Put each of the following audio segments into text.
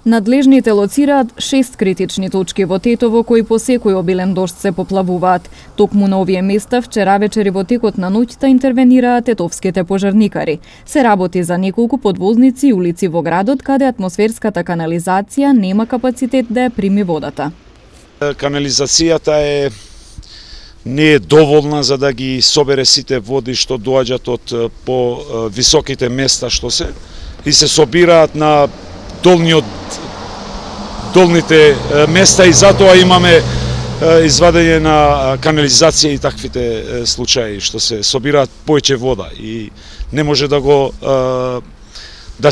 Надлежните лоцираат 6 критични точки во Тетово кои по секој обилен дожд се поплавуваат. Токму на овие места вчера вечери во текот на ноќта интервенираат тетовските пожарникари. Се работи за неколку подвозници и улици во градот каде атмосферската канализација нема капацитет да ја прими водата. Канализацијата не е доволна за да ги собере сите води што доаѓаат од по високите места што се и се собираат на долните места и затоа имаме извадење на канализација и таквите случаи што се собираат повеќе вода и не може да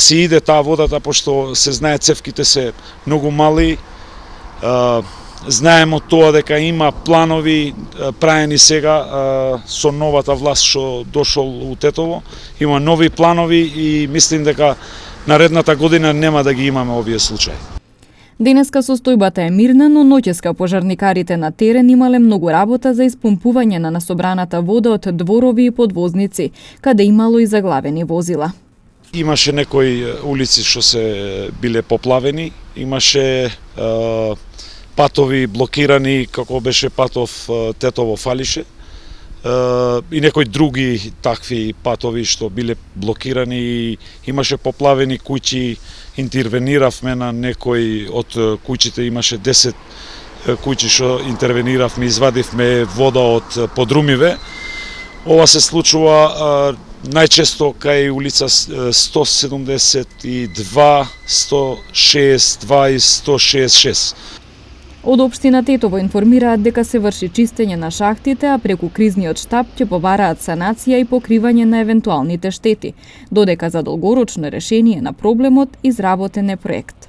се иде таа водата пошто се знае цевките се многу мали. Знаеме од тоа дека има планови праени сега со новата власт што дошол у Тетово. Има нови планови и мислим дека наредната година нема да ги имаме овие случаи. Денеска состојбата е мирна, но ноќеска пожарникарите на терен имале многу работа за испумпување на насобраната вода од дворови и подвозници, каде имало и заглавени возила. Имаше некои улици што се биле поплавени, имаше патови блокирани, како беше патов Тетово-Фалише, и некои други такви патови што биле блокирани и имаше поплавени куќи. Интервениравме на некои од куќите, имаше 10 куќи што интервениравме, извадивме вода од подрумиве. Ова се случува најчесто кај улица 172, 162 и 166. Од општина Тетово информираат дека се врши чистење на шахтите, а преку кризниот штаб ќе побараат санација и покривање на евентуалните штети, додека за долгорочно решение на проблемот изработен е проект.